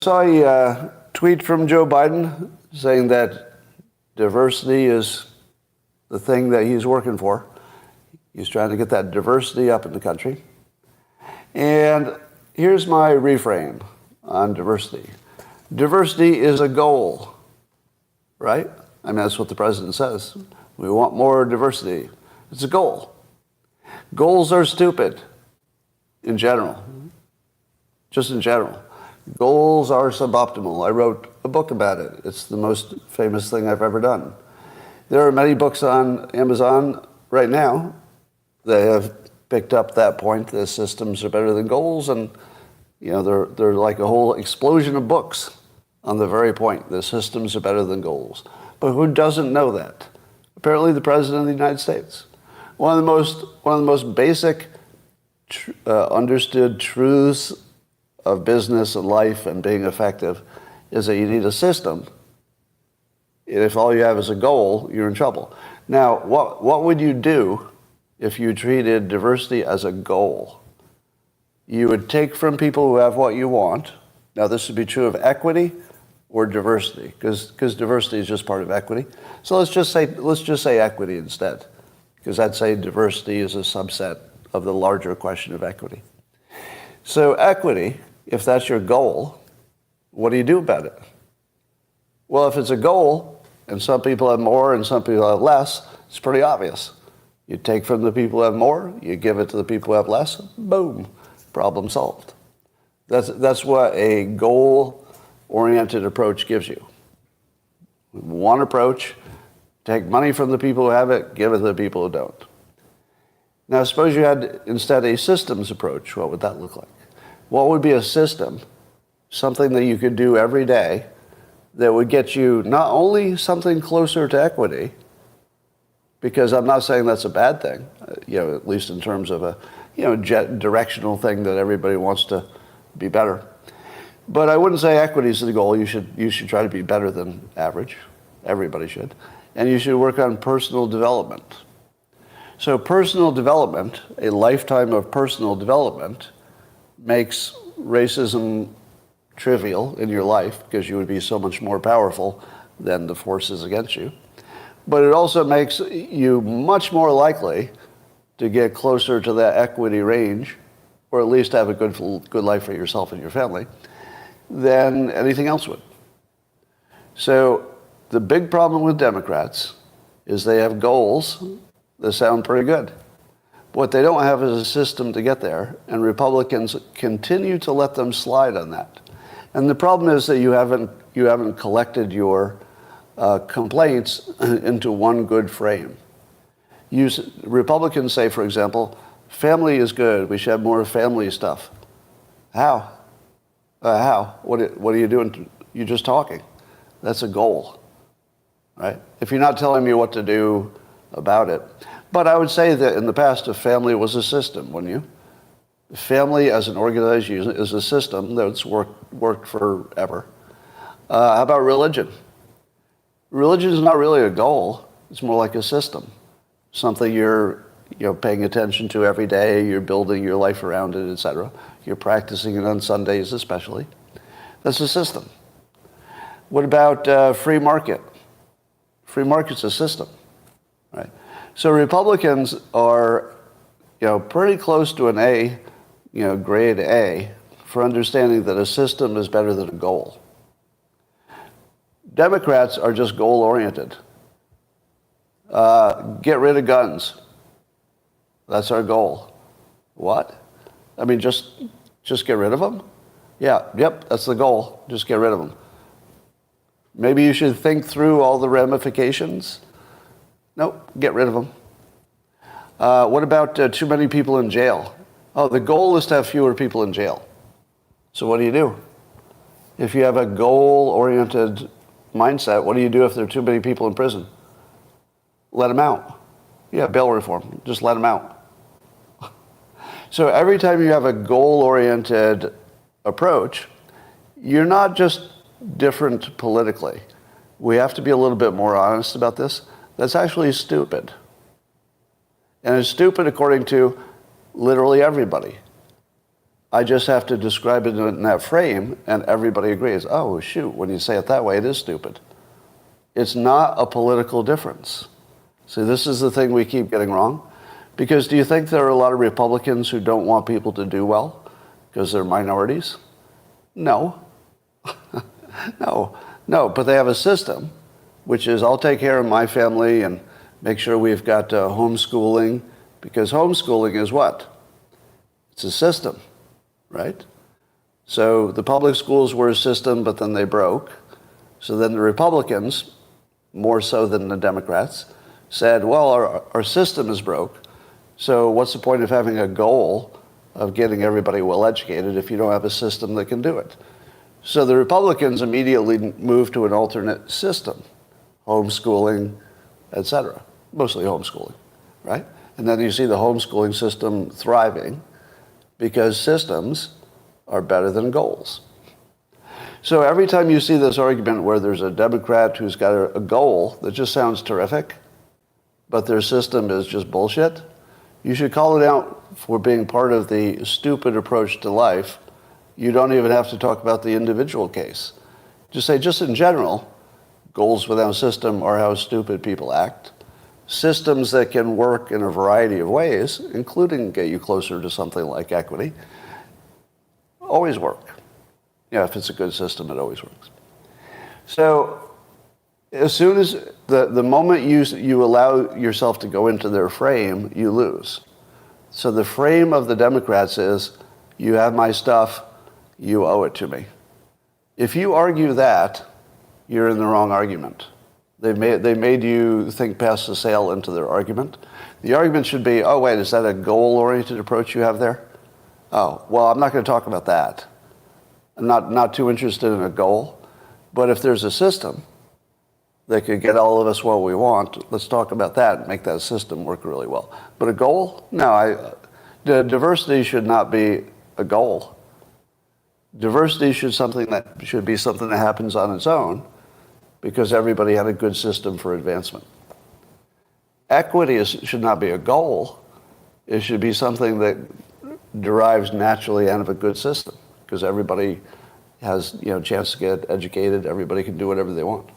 Saw a tweet from Joe Biden saying that diversity is the thing that he's working for. He's trying to get that diversity up in the country. And here's my reframe on diversity. Diversity is a goal, right? I mean, that's what the president says. We want more diversity. It's a goal. Goals are stupid in general, just in general. Goals are suboptimal. I wrote a book about it. It's the most famous thing I've ever done. There are many books on Amazon right now that have picked up that point that systems are better than goals, and they're like a whole explosion of books on the very point that systems are better than goals. But who doesn't know that? Apparently the President of the United States. One of the most basic understood truths of business and life and being effective is that you need a system. And if all you have is a goal, you're in trouble. Now, what would you do if you treated diversity as a goal? You would take from people who have what you want. Now, this would be true of equity or diversity, because diversity is just part of equity. So let's just say equity instead, because I'd say diversity is a subset of the larger question of equity. So equity, if that's your goal, what do you do about it? Well, if it's a goal and some people have more and some people have less, it's pretty obvious. You take from the people who have more, you give it to the people who have less, boom, problem solved. That's what a goal-oriented approach gives you. One approach, take money from the people who have it, give it to the people who don't. Now, suppose you had instead a systems approach. What would that look like? What would be a system, something that you could do every day that would get you not only something closer to equity, because I'm not saying that's a bad thing, at least in terms of a directional thing that everybody wants to be better. But I wouldn't say equity is the goal. You should try to be better than average. Everybody should. And you should work on personal development. So personal development, a lifetime of personal development, makes racism trivial in your life because you would be so much more powerful than the forces against you. But it also makes you much more likely to get closer to that equity range, or at least have a good life for yourself and your family, than anything else would. So the big problem with Democrats is they have goals that sound pretty good. What they don't have is a system to get there, and Republicans continue to let them slide on that. And the problem is that you haven't collected your complaints into one good frame. Republicans say, for example, family is good. We should have more family stuff. How? How? What are you doing? You're just talking. That's a goal, right? If you're not telling me what to do about it. But I would say that in the past, a family was a system, wouldn't you? Family as an organized unit is a system that's worked forever. How about religion? Religion is not really a goal. It's more like a system, something you're paying attention to every day. You're building your life around it, etc. You're practicing it on Sundays especially. That's a system. What about free market? Free market's a system, right? So Republicans are, pretty close to an A, grade A, for understanding that a system is better than a goal. Democrats are just goal-oriented. Get rid of guns. That's our goal. What? I mean, just get rid of them? Yeah, yep, that's the goal. Just get rid of them. Maybe you should think through all the ramifications. Nope, get rid of them. What about too many people in jail? Oh, the goal is to have fewer people in jail. So what do? If you have a goal-oriented mindset, what do you do if there are too many people in prison? Let them out. Yeah, bail reform. Just let them out. So every time you have a goal-oriented approach, you're not just different politically. We have to be a little bit more honest about this. That's actually stupid. And it's stupid according to literally everybody. I just have to describe it in that frame, and everybody agrees. Oh, shoot, when you say it that way, it is stupid. It's not a political difference. See, this is the thing we keep getting wrong. Because do you think there are a lot of Republicans who don't want people to do well because they're minorities? No. No, but they have a system, which is I'll take care of my family and make sure we've got homeschooling, because homeschooling is what? It's a system, right? So the public schools were a system, but then they broke. So then the Republicans, more so than the Democrats, said, well, our system is broke, so what's the point of having a goal of getting everybody well educated if you don't have a system that can do it? So the Republicans immediately moved to an alternate system, homeschooling, etc. Mostly homeschooling, right? And then you see the homeschooling system thriving because systems are better than goals. So every time you see this argument where there's a Democrat who's got a goal that just sounds terrific, but their system is just bullshit, you should call it out for being part of the stupid approach to life. You don't even have to talk about the individual case. Just say, just in general, goals without a system are how stupid people act. Systems that can work in a variety of ways, including get you closer to something like equity, always work. Yeah, if it's a good system, it always works. So as soon as the moment you allow yourself to go into their frame, you lose. So the frame of the Democrats is, you have my stuff, you owe it to me. If you argue that, you're in the wrong argument. They made you think past the sale into their argument. The argument should be, oh wait, is that a goal-oriented approach you have there? Oh, well, I'm not going to talk about that. I'm not too interested in a goal. But if there's a system that could get all of us what we want, let's talk about that and make that system work really well. But a goal? No, diversity should not be a goal. Diversity should be something that happens on its own because everybody had a good system for advancement. Equity should not be a goal. It should be something that derives naturally out of a good system because everybody has a chance to get educated. Everybody can do whatever they want.